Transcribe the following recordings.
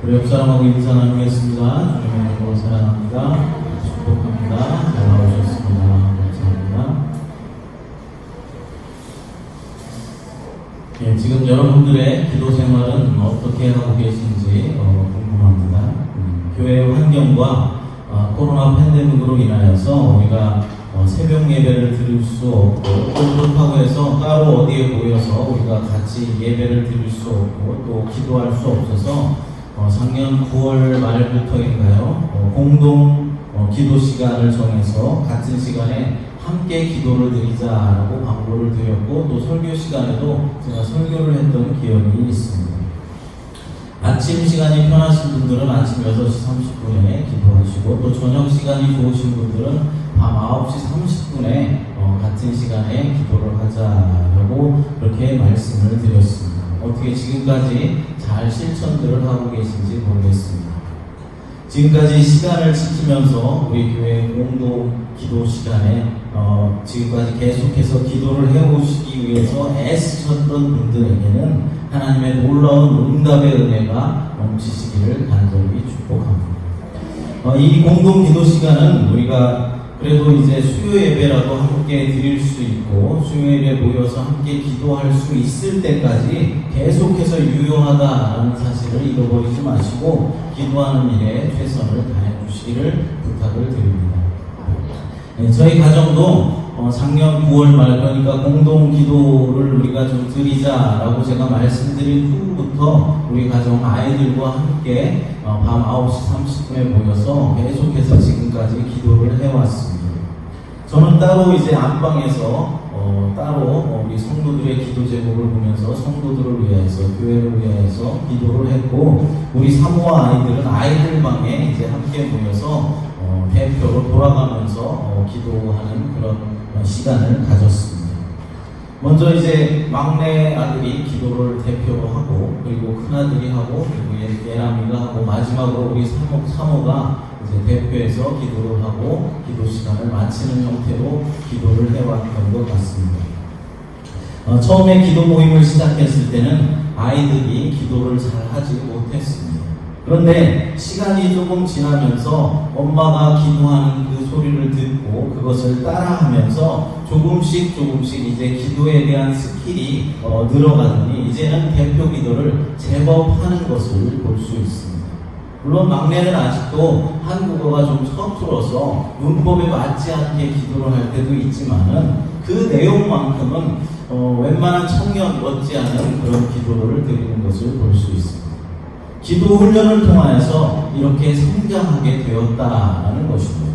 우리 옆 사람하고 인사 나누겠습니다. 주님의 사랑합니다. 축복합니다. 잘 나오셨습니다. 감사합니다. 예, 지금 여러분들의 기도 생활은 어떻게 하고 계신지 궁금합니다. 교회 환경과 코로나 팬데믹으로 인하여서 우리가 새벽 예배를 드릴 수 없고 또 그렇다고 해서 따로 어디에 모여서 우리가 같이 예배를 드릴 수 없고 또 기도할 수 없어서 작년 9월 말부터인가요? 공동 기도 시간을 정해서 같은 시간에 함께 기도를 드리자라고 광고를 드렸고 또 설교 시간에도 제가 설교를 했던 기억이 있습니다. 아침 시간이 편하신 분들은 아침 6시 30분에 기도하시고 또 저녁 시간이 좋으신 분들은 밤 9시 30분에 같은 시간에 기도를 하자라고 그렇게 말씀을 드렸습니다. 어떻게 지금까지 잘 실천들을 하고 계신지 모르겠습니다. 지금까지 시간을 지키면서 우리 교회 공동 기도 시간에 지금까지 계속해서 기도를 해오시기 위해서 애쓰셨던 분들에게는 하나님의 놀라운 응답의 은혜가 넘치시기를 간절히 축복합니다. 이 공동 기도 시간은 우리가 그래도 이제 수요 예배라도 함께 드릴 수 있고 수요 예배 모여서 함께 기도할 수 있을 때까지 계속해서 유효하다라는 사실을 잃어버리지 마시고 기도하는 일에 최선을 다해 주시기를 부탁을 드립니다. 네, 저희 가정도 작년 9월 말 그러니까 공동 기도를 우리가 좀 드리자라고 제가 말씀드린 후부터 우리 가정 아이들과 함께 밤 9시 30분에 모여서 계속해서 지금까지 기도를 해왔습니다. 저는 따로 이제 안방에서 따로 우리 성도들의 기도 제목을 보면서 성도들을 위해서 교회를 위해서 기도를 했고 우리 사모와 아이들은 아이들 방에 이제 함께 모여서 대표로 돌아가면서 기도하는 그런 시간을 가졌습니다. 먼저 이제 막내 아들이 기도를 대표로 하고 그리고 큰 아들이 하고 그리고 예람이가 하고 마지막으로 우리 사모가 이제 대표해서 기도를 하고 기도 시간을 마치는 형태로 기도를 해왔던 것 같습니다. 처음에 기도 모임을 시작했을 때는 아이들이 기도를 잘 하지 못했습니다. 그런데 시간이 조금 지나면서 엄마가 기도하는 그 소리를 듣고 그것을 따라하면서 조금씩 이제 기도에 대한 스킬이 늘어가더니 이제는 대표 기도를 제법 하는 것을 볼 수 있습니다. 물론 막내는 아직도 한국어가 좀 서툴어서 문법에 맞지 않게 기도를 할 때도 있지만은 그 내용만큼은 웬만한 청년 못지않은 그런 기도를 드리는 것을 볼 수 있습니다. 기도 훈련을 통하여서 이렇게 성장하게 되었다라는 것입니다.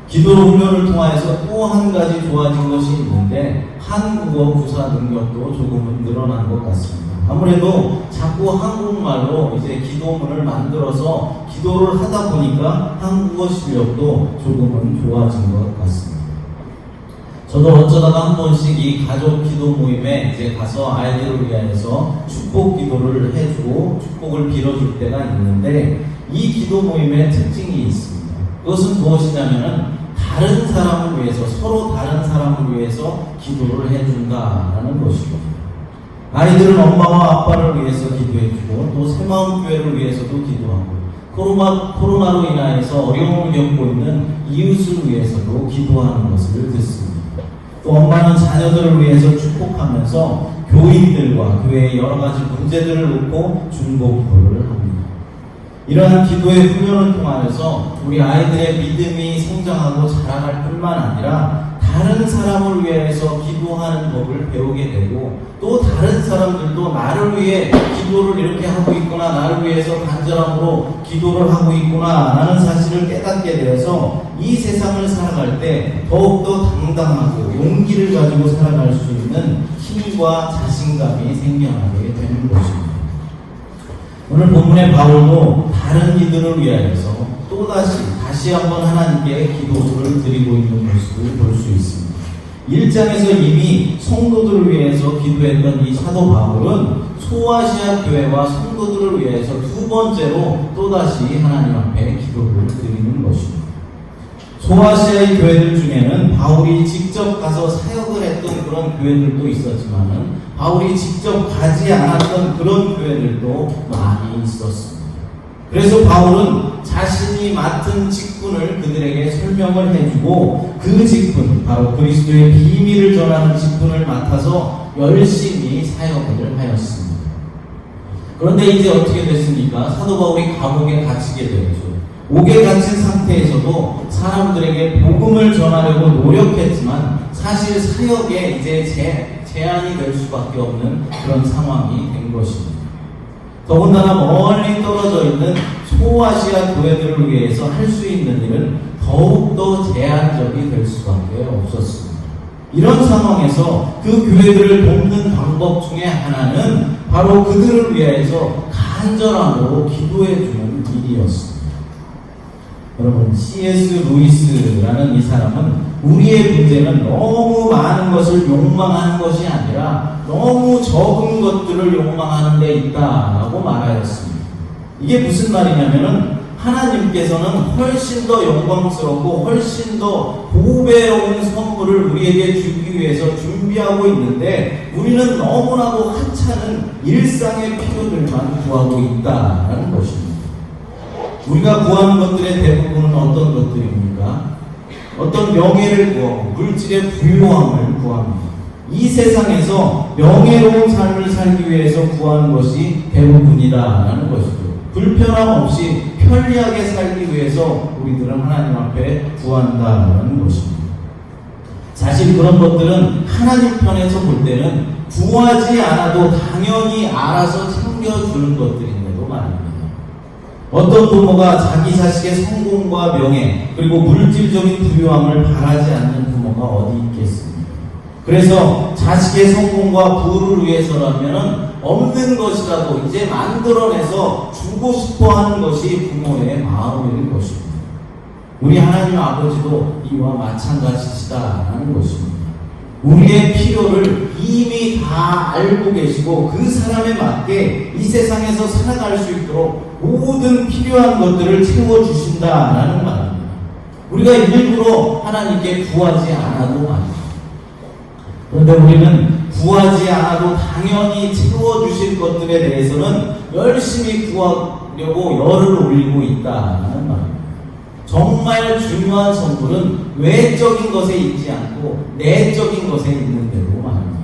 기도 훈련을 통하여서 또 한 가지 좋아진 것이 있는데 한국어 구사 능력도 조금은 늘어난 것 같습니다. 아무래도 자꾸 한국말로 이제 기도문을 만들어서 기도를 하다 보니까 한국어 실력도 조금은 좋아진 것 같습니다. 저도 어쩌다가 한 번씩 이 가족 기도 모임에 이제 가서 아이들을 위해서 축복 기도를 해주고 축복을 빌어줄 때가 있는데 이 기도 모임의 특징이 있습니다. 그것은 무엇이냐면은 다른 사람을 위해서 서로 다른 사람을 위해서 기도를 해준다라는 것이죠. 아이들은 엄마와 아빠를 위해서 기도해주고 또 새마음교회를 위해서도 기도하고 코로나로 인하여서 어려움을 겪고 있는 이웃을 위해서도 기도하는 것을 듣습니다. 또 엄마는 자녀들을 위해서 축복하면서 교인들과 교회의 여러 가지 문제들을 놓고 중보 기도를 합니다. 이러한 기도의 훈련을 통하여서 우리 아이들의 믿음이 성장하고 자라날 뿐만 아니라 다른 사람을 위해서 기도하는 법을 배우게 되고 또 다른 사람들도 나를 위해 기도를 이렇게 하고 있구나, 나를 위해서 간절함으로 기도를 하고 있구나 라는 사실을 깨닫게 되어서 이 세상을 살아갈 때 더욱더 당당하고 용기를 가지고 살아갈 수 있는 힘과 자신감이 생겨나게 되는 것입니다. 오늘 본문의 바울도 다른 이들을 위하여서 다시 한번 하나님께 기도를 드리고 있는 모습을 볼 수 있습니다. 1장에서 이미 성도들을 위해서 기도했던 이 사도 바울은 소아시아 교회와 성도들을 위해서 두 번째로 또다시 하나님 앞에 기도를 드리는 것입니다. 소아시아의 교회들 중에는 바울이 직접 가서 사역을 했던 그런 교회들도 있었지만 바울이 직접 가지 않았던 그런 교회들도 많이 있었습니다. 그래서 바울은 자신이 맡은 직분을 그들에게 설명을 해주고 그 직분, 바로 그리스도의 비밀을 전하는 직분을 맡아서 열심히 사역을 하였습니다. 그런데 이제 어떻게 됐습니까? 사도 바울이 감옥에 갇히게 되었죠. 옥에 갇힌 상태에서도 사람들에게 복음을 전하려고 노력했지만 사실 사역에 이제 제한이 될 수밖에 없는 그런 상황이 된 것입니다. 더군다나 멀리 떨어져 있는 소아시아 교회들을 위해서 할 수 있는 일은 더욱더 제한적이 될 수밖에 없었습니다. 이런 상황에서 그 교회들을 돕는 방법 중에 하나는 바로 그들을 위해서 간절함으로 기도해주는 일이었습니다. 여러분, C.S. 루이스라는 이 사람은 우리의 문제는 너무 많은 것을 욕망하는 것이 아니라 너무 적은 것들을 욕망하는 데 있다라고 말하였습니다. 이게 무슨 말이냐면은 하나님께서는 훨씬 더 영광스럽고 훨씬 더 보배로운 선물을 우리에게 주기 위해서 준비하고 있는데 우리는 너무나도 하찮은 일상의 필요들만 구하고 있다라는 것입니다. 우리가 구하는 것들의 대부분은 어떤 것들입니까? 어떤 명예를 구하고 물질의 부유함을 구합니다. 이 세상에서 명예로운 삶을 살기 위해서 구하는 것이 대부분이다라는 것이죠. 불편함 없이 편리하게 살기 위해서 우리들은 하나님 앞에 구한다라는 것입니다. 사실 그런 것들은 하나님 편에서 볼 때는 구하지 않아도 당연히 알아서 챙겨주는 것들인데도 말입니다. 어떤 부모가 자기 자식의 성공과 명예 그리고 물질적인 부유함을 바라지 않는 부모가 어디 있겠습니까? 그래서 자식의 성공과 부를 위해서라면 없는 것이라도 이제 만들어내서 주고 싶어 하는 것이 부모의 마음일 것입니다. 우리 하나님 아버지도 이와 마찬가지시다라는 것입니다. 우리의 필요를 이미 다 알고 계시고 그 사람에 맞게 이 세상에서 살아갈 수 있도록 모든 필요한 것들을 채워주신다라는 말입니다. 우리가 일부러 하나님께 구하지 않아도 말입니다. 그런데 우리는 구하지 않아도 당연히 채워주실 것들에 대해서는 열심히 구하려고 열을 올리고 있다는 말입니다. 정말 중요한 선물은 외적인 것에 있지 않고 내적인 것에 있는데도 말입니다.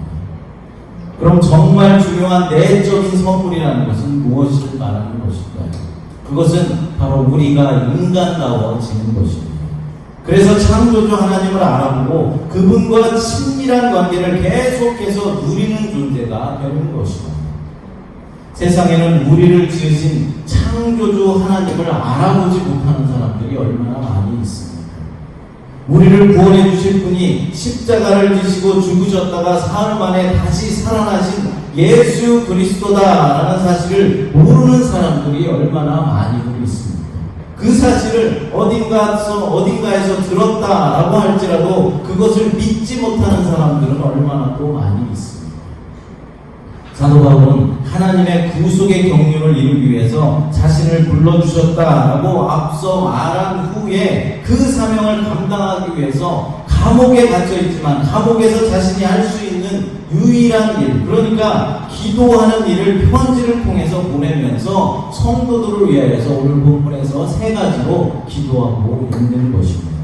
그럼 정말 중요한 내적인 선물이라는 것은 무엇을 말하는 것일까요? 그것은 바로 우리가 인간다워지는 것입니다. 그래서 창조주 하나님을 알아보고 그분과 친밀한 관계를 계속해서 누리는 존재가 되는 것입니다. 세상에는 우리를 지으신 창조주 하나님을 알아보지 못하는 사람들이 얼마나 많이 있습니까? 우리를 구원해 주실 분이 십자가를 지시고 죽으셨다가 사흘 만에 다시 살아나신 예수 그리스도다라는 사실을 모르는 사람들이 얼마나 많이 있습니다. 그 사실을 어딘가에서 들었다라고 할지라도 그것을 믿지 못하는 사람들은 얼마나 또 많이 있습니다. 사도 바울은 하나님의 구속의 경륜을 이루기 위해서 자신을 불러주셨다라고 앞서 말한 후에 그 사명을 감당하기 위해서 감옥에 갇혀있지만 감옥에서 자신이 할 수 있는 유일한 일, 그러니까 기도하는 일을 편지를 통해서 보내면서 성도들을 위하여서 오늘 본문에서 세 가지로 기도하고 있는 것입니다.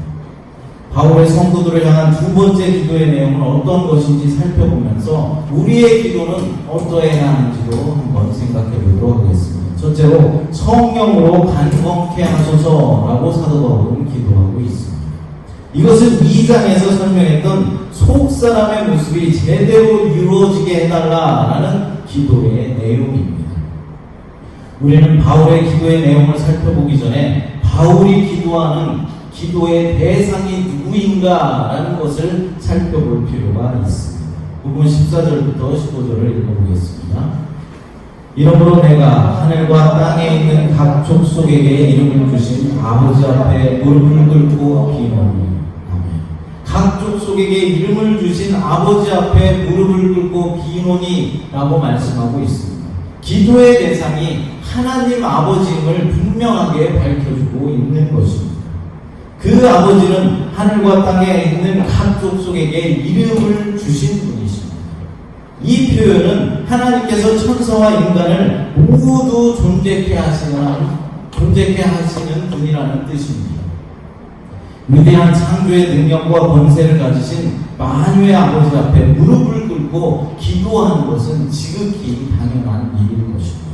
바울의 성도들을 향한 두 번째 기도의 내용은 어떤 것인지 살펴보면서 우리의 기도는 어떠해야 하는지도 한번 생각해 보도록 하겠습니다. 첫째로 성령으로 간검케 하소서라고 사도 바울은 기도하고 있습니다. 이것은 2장에서 설명했던 속사람의 모습이 제대로 이루어지게 해달라라는 기도의 내용입니다. 우리는 바울의 기도의 내용을 살펴보기 전에 바울이 기도하는 기도의 대상이 누구인가라는 것을 살펴볼 필요가 있습니다. 부분 14절부터 15절을 읽어보겠습니다. 이러므로 내가 하늘과 땅에 있는 각 족속에게 이름을 주신 아버지 앞에 무릎을 꿇고 비노니. 각 족속에게 이름을 주신 아버지 앞에 무릎을 꿇고 비노니 라고 말씀하고 있습니다. 기도의 대상이 하나님 아버지임을 분명하게 밝혀주고 있는 것입니다. 그 아버지는 하늘과 땅에 있는 각 족속에게 이름을 주신 분이십니다. 이 표현은 하나님께서 천사와 인간을 모두 존재케 하시는 존재케 하시는 분이라는 뜻입니다. 위대한 창조의 능력과 권세를 가지신 만유의 아버지 앞에 무릎을 꿇고 기도하는 것은 지극히 당연한 일일 것입니다.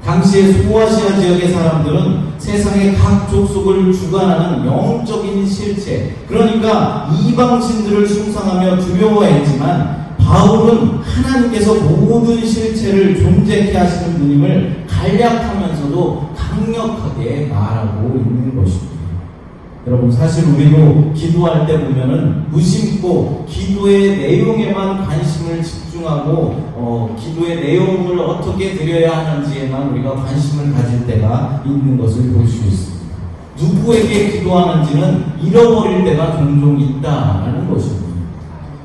당시의 소아시아 지역의 사람들은 세상의 각 족속을 주관하는 영적인 실체, 그러니까 이방신들을 숭상하며 두려워했지만 바울은 하나님께서 모든 실체를 존재케 하시는 분임을 간략하면서도 강력하게 말하고 있는 것입니다. 여러분, 사실 우리도 기도할 때 보면은 무심코 기도의 내용에만 관심을 집중하고 기도의 내용을 어떻게 드려야 하는지에만 우리가 관심을 가질 때가 있는 것을 볼 수 있습니다. 누구에게 기도하는지는 잃어버릴 때가 종종 있다라는 것입니다.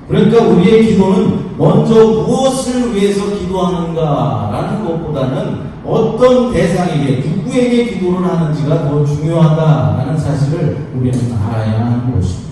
그러니까 우리의 기도는 먼저 무엇을 위해서 기도하는가라는 것보다는 어떤 대상에게, 누구에게 기도를 하는지가 더 중요하다라는 사실을 우리는 알아야 하는 것입니다.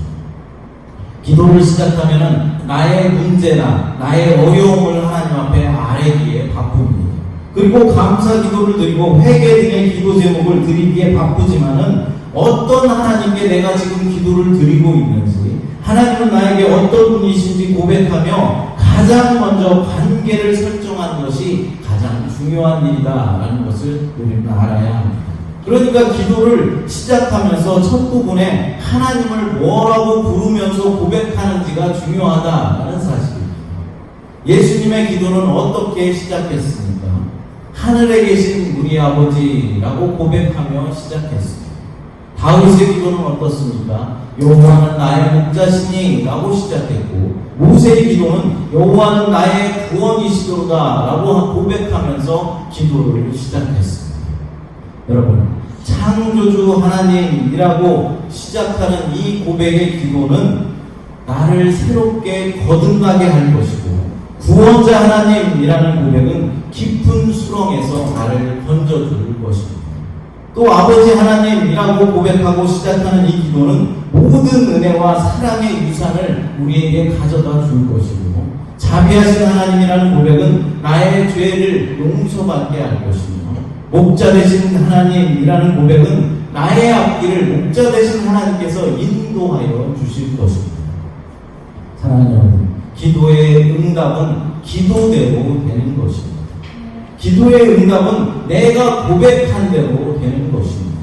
기도를 시작하면 나의 문제나 나의 어려움을 하나님 앞에 아뢰기에 바쁩니다. 그리고 감사 기도를 드리고 회개 등의 기도 제목을 드리기에 바쁘지만은 어떤 하나님께 내가 지금 기도를 드리고 있는지, 하나님은 나에게 어떤 분이신지 고백하며 가장 먼저 관계를 설정하는 것이 가장 중요한 일이다라는 것을 우리는 알아야 합니다. 그러니까 기도를 시작하면서 첫 부분에 하나님을 뭐라고 부르면서 고백하는지가 중요하다라는 사실입니다. 예수님의 기도는 어떻게 시작했습니까? 하늘에 계신 우리 아버지라고 고백하며 시작했습니다. 다윗의 기도는 어떻습니까? 여호와는 나의 목자시니 라고 시작했고, 모세의 기도는 여호와는 나의 구원이시도다 라고 고백하면서 기도를 시작했습니다. 여러분, 창조주 하나님이라고 시작하는 이 고백의 기도는 나를 새롭게 거듭나게 할 것이고, 구원자 하나님이라는 고백은 깊은 수렁에서 나를 건져줄 것입니다. 또 아버지 하나님이라고 고백하고 시작하는 이 기도는 모든 은혜와 사랑의 유산을 우리에게 가져다 줄 것이고, 자비하신 하나님이라는 고백은 나의 죄를 용서받게 할 것이며, 목자 되신 하나님이라는 고백은 나의 앞길을 목자 되신 하나님께서 인도하여 주실 것입니다. 사랑하는 여러분, 기도의 응답은 기도대로 되는 것입니다. 기도의 응답은 내가 고백한 대로 되는 것입니다.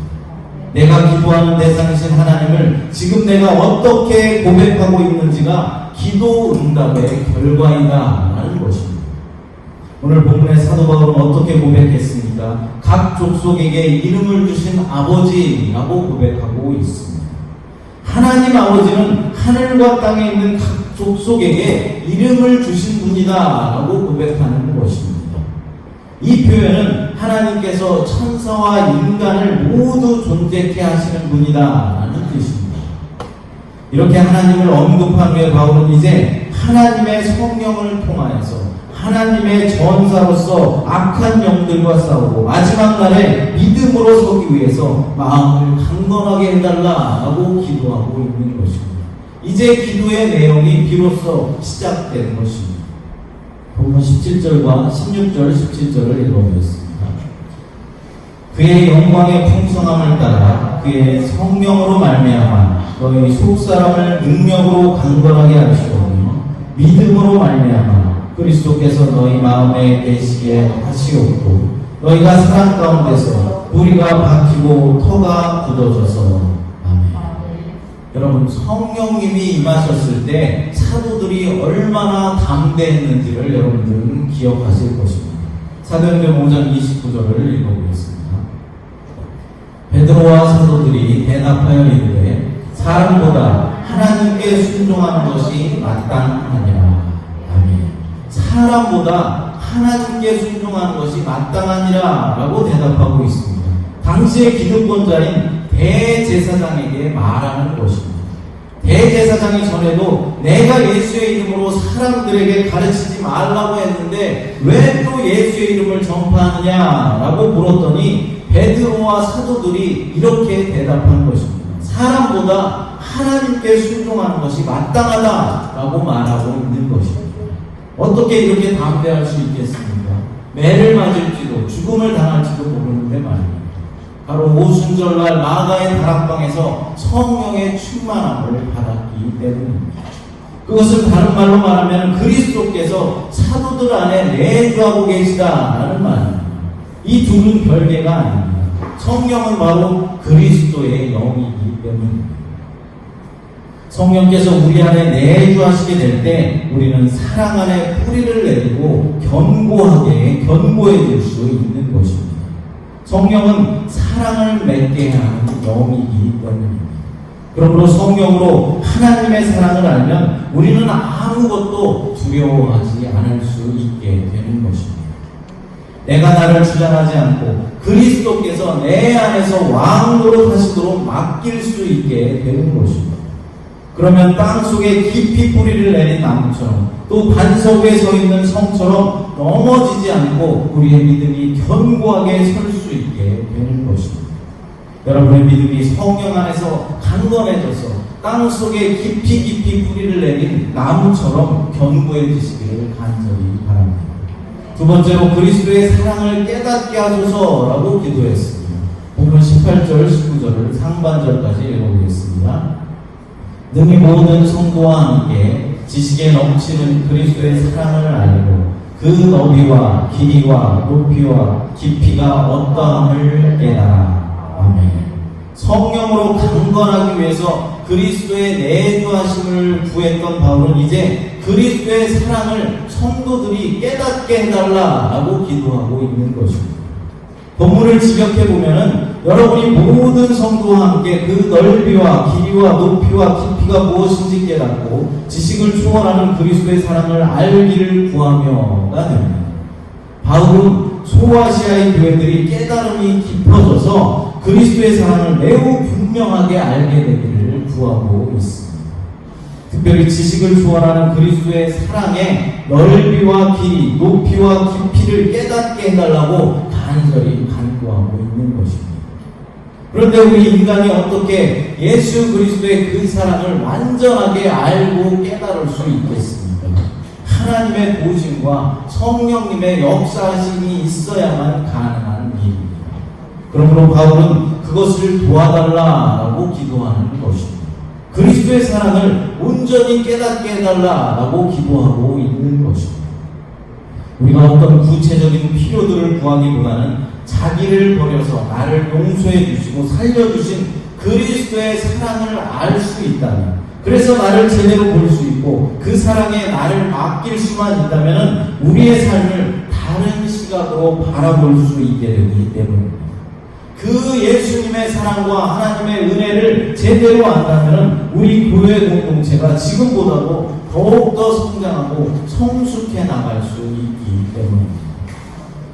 내가 기도하는 대상이신 하나님을 지금 내가 어떻게 고백하고 있는지가 기도 응답의 결과이다 라는 것입니다. 오늘 본문의 사도 바울은 어떻게 고백했습니까? 각 족속에게 이름을 주신 아버지라고 고백하고 있습니다. 하나님 아버지는 하늘과 땅에 있는 각 족속에게 이름을 주신 분이다 라고 고백하는 것입니다. 이 표현은 하나님께서 천사와 인간을 모두 존재케 하시는 분이다 라는 뜻입니다. 이렇게 하나님을 언급한 후에 바울은 이제 하나님의 성령을 통하여서 하나님의 전사로서 악한 영들과 싸우고 마지막 날에 믿음으로 서기 위해서 마음을 강건하게 해달라고 기도하고 있는 것입니다. 이제 기도의 내용이 비로소 시작되는 것입니다. 본문 17절과 16절, 17절을 읽어보겠습니다. 그의 영광의 풍성함을 따라 그의 성령으로 말미암아 너희 속사람을 능력으로 강건하게 하시오며 믿음으로 말미암아 그리스도께서 너희 마음에 계시게 하시옵고 너희가 사랑 가운데서 뿌리가 박히고 터가 굳어져서. 여러분, 성령님이 임하셨을 때 사도들이 얼마나 담대했는지를 여러분들은 기억하실 것입니다. 사도행전 5장 29절을 읽어보겠습니다. 베드로와 사도들이 대답하여 이르되 사람보다 하나님께 순종하는 것이 마땅하니라. 아멘. 사람보다 하나님께 순종하는 것이 마땅하니라 라고 대답하고 있습니다. 당시의 기득권자인 대제사장에게 말하는 것입니다. 대제사장이 전에도 내가 예수의 이름으로 사람들에게 가르치지 말라고 했는데 왜 또 예수의 이름을 전파하느냐라고 물었더니 베드로와 사도들이 이렇게 대답한 것입니다. 사람보다 하나님께 순종하는 것이 마땅하다라고 말하고 있는 것입니다. 어떻게 이렇게 담대할 수 있겠습니까? 매를 맞을지도 죽음을 당할지도 모르는데 말입니다. 바로 오순절날 마가의 다락방에서 성령의 충만함을 받았기 때문입니다. 그것을 다른 말로 말하면 그리스도께서 사도들 안에 내주하고 계시다라는 말입니다. 이 둘은 별개가 아닙니다. 성령은 바로 그리스도의 영이기 때문입니다. 성령께서 우리 안에 내주하시게 될 때 우리는 사랑 안에 뿌리를 내리고 견고해질 수 있는 것입니다. 성령은 사랑을 맺게 하는 영이기 때문입니다. 그러므로 성령으로 하나님의 사랑을 알면 우리는 아무것도 두려워하지 않을 수 있게 되는 것입니다. 내가 나를 주장하지 않고 그리스도께서 내 안에서 왕으로 하시도록 맡길 수 있게 되는 것입니다. 그러면 땅속에 깊이 뿌리를 내린 나무처럼 또 반석 위에 서 있는 성처럼 넘어지지 않고 우리의 믿음이 견고하게 설 수 있게 되는 것입니다. 여러분의 믿음이 성령 안에서 강건해져서 땅속에 깊이 뿌리를 내린 나무처럼 견고해지시기를 간절히 바랍니다. 두 번째로 그리스도의 사랑을 깨닫게 하소서라고 기도했습니다. 본문 18절, 19절을 상반절까지 읽어보겠습니다. 능히 모든 성도와 함께 지식에 넘치는 그리스도의 사랑을 알고 그 너비와 길이와 높이와 깊이가 어떠함을 깨달아. 아멘. 성령으로 강건하기 위해서 그리스도의 내주하심을 구했던 바울은 이제 그리스도의 사랑을 성도들이 깨닫게 해달라고 기도하고 있는 것입니다. 본문을 직역해보면 여러분이 모든 성도와 함께 그 넓이와 길이와 높이와 깊이가 무엇인지 깨닫고 지식을 초월하는 그리스도의 사랑을 알기를 구하며가 됩니다. 바울은 소아시아의 교회들이 깨달음이 깊어져서 그리스도의 사랑을 매우 분명하게 알게 되기를 구하고 있습니다. 특별히 지식을 초월하는 그리스도의 사랑의 넓이와 길이, 높이와 깊이를 깨닫게 해달라고 간절히 간구하고 있는 것입니다. 그런데 우리 인간이 어떻게 예수 그리스도의 그 사랑을 완전하게 알고 깨달을 수 있겠습니까? 하나님의 도우심과 성령님의 역사하심이 있어야만 가능한 일입니다. 그러므로 바울은 그것을 도와달라고 기도하는 것입니다. 그리스도의 사랑을 온전히 깨닫게 해달라고 기도하고 있는 것입니다. 우리가 어떤 구체적인 필요들을 구하기보다는 자기를 버려서 나를 용서해 주시고 살려주신 그리스도의 사랑을 알 수 있다면, 그래서 나를 제대로 볼 수 있고 그 사랑에 나를 맡길 수만 있다면 우리의 삶을 다른 시각으로 바라볼 수 있게 되기 때문입니다. 그 예수님의 사랑과 하나님의 은혜를 제대로 안다면 우리 교회 공동체가 지금보다도 더욱더 성장하고 성숙해 나갈 수 있기 때문입니다.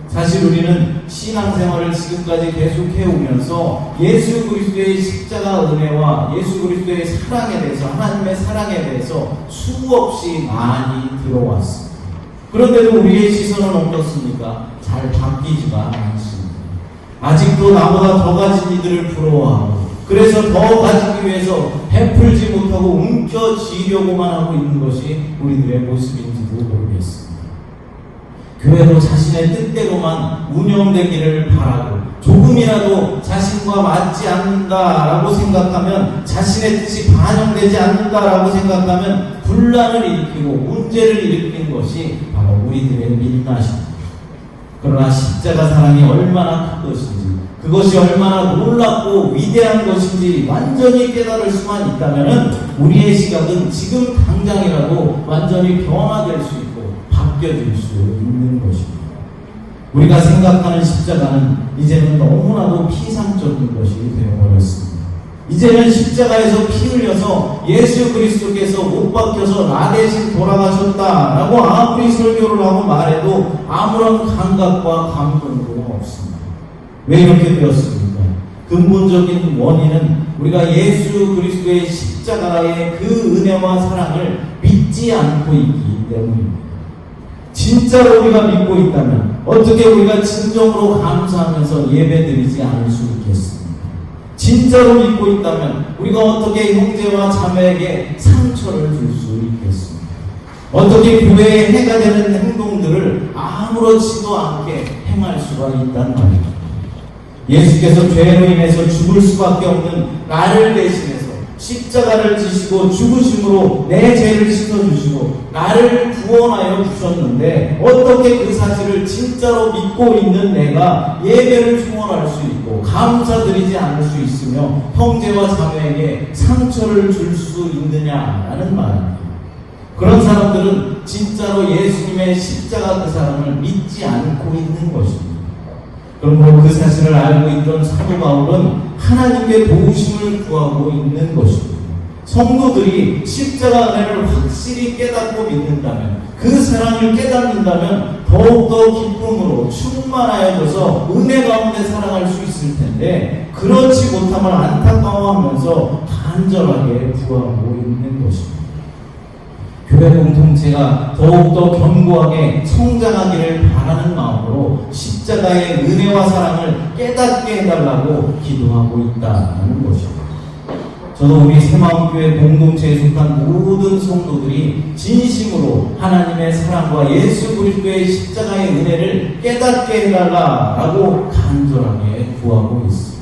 사실 우리는 신앙생활을 지금까지 계속해 오면서 예수 그리스도의 십자가 은혜와 예수 그리스도의 사랑에 대해서, 하나님의 사랑에 대해서 수없이 많이 들어왔습니다. 그런데도 우리의 시선은 어떻습니까? 잘 바뀌지가 않습니다. 아직도 나보다 더 가진 이들을 부러워하고, 그래서 더 가지기 위해서 베풀지 못하고 움켜쥐려고만 하고 있는 것이 우리들의 모습인지도 모르겠습니다. 교회도 자신의 뜻대로만 운영되기를 바라고 조금이라도 자신과 맞지 않는다라고 생각하면, 자신의 뜻이 반영되지 않는다라고 생각하면 분란을 일으키고 문제를 일으키는 것이 바로 우리들의 민낯입니다. 그러나 십자가 사랑이 얼마나 큰 것인지, 그것이 얼마나 놀랍고 위대한 것인지 완전히 깨달을 수만 있다면 우리의 시각은 지금 당장이라도 완전히 변화될 수 있고 바뀌어질 수 있는 것입니다. 우리가 생각하는 십자가는 이제는 너무나도 피상적인 것이 되어버렸습니다. 이제는 십자가에서 피 흘려서 예수 그리스도께서 못 박혀서 나 대신 돌아가셨다라고 아무리 설교를 하고 말해도 아무런 감각과 감동도 없습니다. 왜 이렇게 되었습니까? 근본적인 원인은 우리가 예수 그리스도의 십자가의 그 은혜와 사랑을 믿지 않고 있기 때문입니다. 진짜로 우리가 믿고 있다면 어떻게 우리가 진정으로 감사하면서 예배드리지 않을 수 있겠습니까? 진짜로 믿고 있다면 우리가 어떻게 형제와 자매에게 상처를 줄 수 있겠습니까? 어떻게 교회에 해가 되는 행동들을 아무렇지도 않게 행할 수가 있단 말입니다. 예수께서 죄로 인해서 죽을 수밖에 없는 나를 대신해서 십자가를 지시고 죽으심으로 내 죄를 씻어주시고 나를 구원하여 주셨는데, 어떻게 그 사실을 진짜로 믿고 있는 내가 예배를 충원할 수 있고 감사드리지 않을 수 있으며 형제와 자매에게 상처를 줄 수 있느냐라는 말입니다. 그런 사람들은 진짜로 예수님의 십자가 그 사람을 믿지 않고 있는 것입니다. 그러므로 그 사실을 알고 있던 사도 바울은 하나님께 도우심을 구하고 있는 것입니다. 성도들이 십자가 은혜를 확실히 깨닫고 믿는다면, 그 사랑을 깨닫는다면 더욱더 기쁨으로 충만하여져서 은혜 가운데 살아갈 수 있을 텐데, 그렇지 못함을 안타까워하면서 간절하게 구하고 있는 것입니다. 교회 공동체가 더욱더 견고하게 성장하기를 바라는 마음으로 십자가의 은혜와 사랑을 깨닫게 해달라고 기도하고 있다는 것입니다. 저도 우리 새마음교회 공동체에 속한 모든 성도들이 진심으로 하나님의 사랑과 예수 그리스도의 십자가의 은혜를 깨닫게 해달라고 간절하게 구하고 있습니다.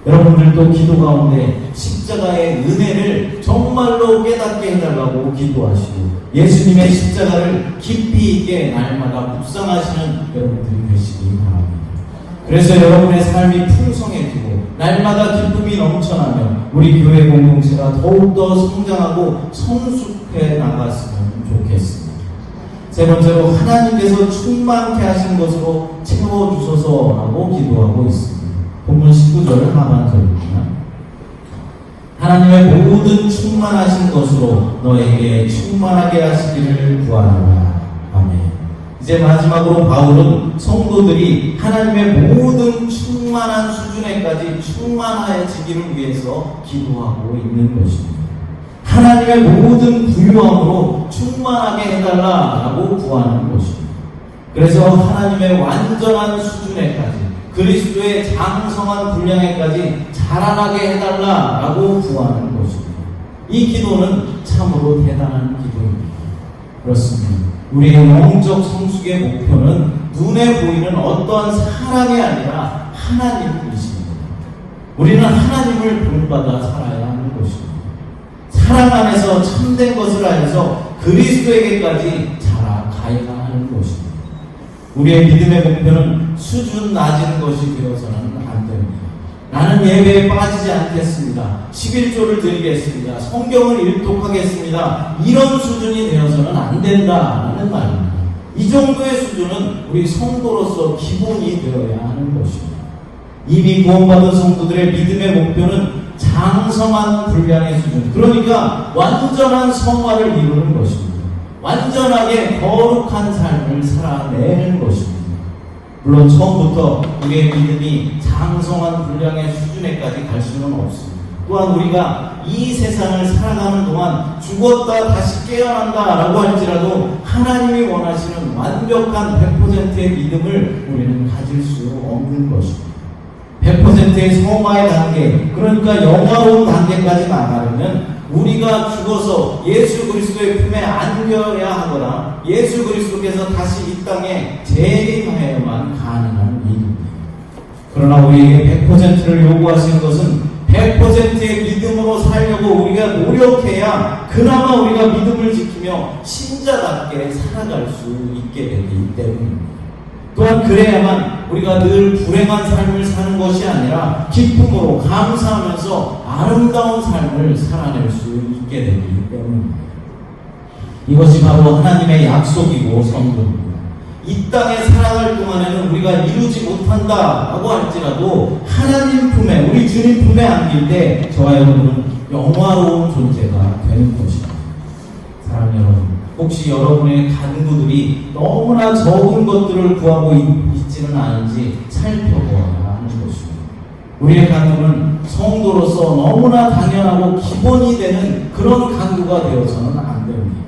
여러분들도 기도 가운데 십자가의 은혜를 정말로 깨닫게 해달라고 기도하시고 예수님의 십자가를 깊이 있게 날마다 묵상하시는 여러분들이 되시기 바랍니다. 그래서 여러분의 삶이 풍성해지고 날마다 기쁨이 넘쳐나며 우리 교회 공동체가 더욱더 성장하고 성숙해 나갔으면 좋겠습니다. 세 번째로, 하나님께서 충만케 하신 것으로 채워주소서라고 기도하고 있습니다. 본문 19절 하반절입니다. 하나님의 모든 충만하신 것으로 너에게 충만하게 하시기를 구하노라. 아멘. 이제 마지막으로 바울은 성도들이 하나님의 모든 충만한 수준에까지 충만해지기를 위해서 기도하고 있는 것입니다. 하나님의 모든 부유함으로 충만하게 해달라고 구하는 것입니다. 그래서 하나님의 완전한 수준에까지, 그리스도의 장성한 분량에까지 자라나게 해달라고 구하는 것입니다. 이 기도는 참으로 대단한 기도입니다. 그렇습니다. 우리의 영적 성숙의 목표는 눈에 보이는 어떠한 사람이 아니라 하나님이십니다. 우리는 하나님을 본받아 살아야 하는 것입니다. 사랑 안에서 참된 것을 알아서 그리스도에게까지 자라가야 하는 것입니다. 우리의 믿음의 목표는 수준 낮은 것이 되어서는 안 됩니다. 나는 예배에 빠지지 않겠습니다. 11조를 드리겠습니다. 성경을 일독하겠습니다. 이런 수준이 되어서는 안 된다는 말입니다. 이 정도의 수준은 우리 성도로서 기본이 되어야 하는 것입니다. 이미 구원받은 성도들의 믿음의 목표는 장성한 분량의 수준, 그러니까 완전한 성화를 이루는 것입니다. 완전하게 거룩한 삶을 살아내는 것입니다. 물론 처음부터 우리의 믿음이 장성한 분량의 수준에까지 갈 수는 없습니다. 또한 우리가 이 세상을 살아가는 동안 죽었다 다시 깨어난다라고 할지라도 하나님이 원하시는 완벽한 100%의 믿음을 우리는 가질 수 없는 것입니다. 100%의 성화의 단계, 그러니까 영화로운 단계까지 나가려면 우리가 죽어서 예수 그리스도의 품에 안겨야 하거나 예수 그리스도께서 다시 이 땅에 재림하여만 가능한 일입니다. 그러나 우리에게 100%를 요구하시는 것은 100%의 믿음으로 살려고 우리가 노력해야 그나마 우리가 믿음을 지키며 신자답게 살아갈 수 있게 되기 때문입니다. 또한 그래야만 우리가 늘 불행한 삶을 사는 것이 아니라 기쁨으로 감사하면서 아름다운 삶을 살아낼 수 있게 되기 때문입니다. 이것이 바로 하나님의 약속이고 성도입니다. 이 땅에 살아갈 동안에는 우리가 이루지 못한다라고 할지라도 하나님 품에, 우리 주님 품에 안길 때 저와 여러분은 영화로운 존재가 되는 것입니다. 사랑하는 여러분, 혹시 여러분의 간구들이 너무나 적은 것들을 구하고 있지는 않은지 살펴보아야 하는 것입니다. 우리의 간구는 성도로서 너무나 당연하고 기본이 되는 그런 간구가 되어서는 안 됩니다.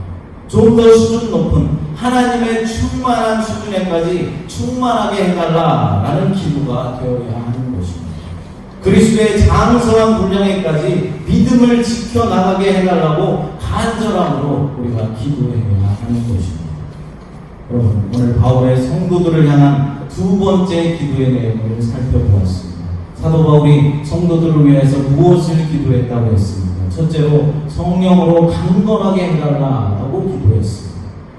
좀 더 수준 높은 하나님의 충만한 수준에까지 충만하게 해달라라는 기도가 되어야 하는 것입니다. 그리스도의 장성한 분량에까지 믿음을 지켜나가게 해달라고 간절함으로 우리가 기도해야 하는 것입니다. 여러분, 오늘 바울의 성도들을 향한 두 번째 기도의 내용을 살펴보았습니다. 사도 바울이 성도들을 위해서 무엇을 기도했다고 했습니까? 첫째로 성령으로 강건하게 해달라고 기도했습니다.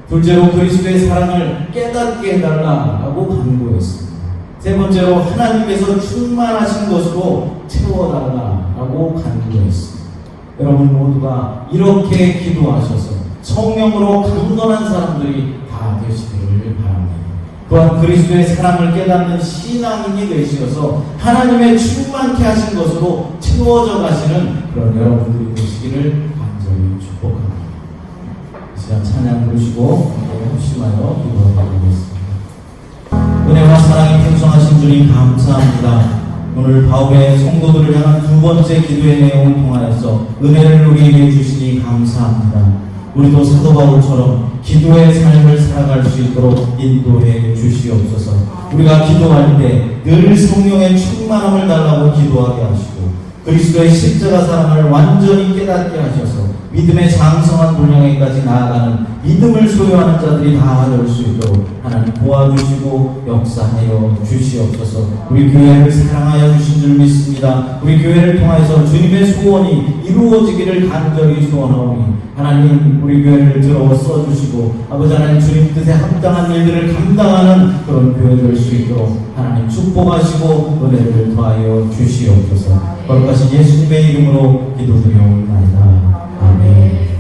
둘째로 그리스도의 사랑을 깨닫게 해달라고 간구했습니다. 세 번째로 하나님께서 충만하신 것으로 채워달라고 간구했습니다. 여러분 모두가 이렇게 기도하셔서 성령으로 강건한 사람들이 다 되시기를 바랍니다. 또한 그리스도의 사랑을 깨닫는 신앙인이 되시어서 하나님의 충만케 하신 것으로 채워져 가시는 그런 여러분들이 되시기를 간절히 축복합니다. 이 시간 찬양 부르시고 합심하여 기도하겠습니다. 은혜와 사랑이 풍성하신 주님 감사합니다. 오늘 바울의 성도들을 향한 두 번째 기도의 내용을 통하여서 은혜를 우리에게 주시니 감사합니다. 우리도 사도 바울처럼 기도의 삶을 살아갈 수 있도록 인도해 주시옵소서. 우리가 기도할 때 늘 성령의 충만함을 달라고 기도하게 하시고 그리스도의 십자가 사랑을 완전히 깨닫게 하셔서 믿음의 장성한 분량에까지 나아가는 믿음을 소유하는 자들이 다 될 수 있도록 하나님 도와주시고 역사하여 주시옵소서. 우리 교회를 사랑하여 주신 줄 믿습니다. 우리 교회를 통해서 주님의 소원이 이루어지기를 간절히 소원하오니 하나님 우리 교회를 들어 써주시고 아버지 하나님 주님 뜻에 합당한 일들을 감당하는 그런 교회 될 수 있도록 하나님 축복하시고 은혜를 더하여 주시옵소서. 거룩하신 예수님의 이름으로 기도드리옵나이다. 아멘.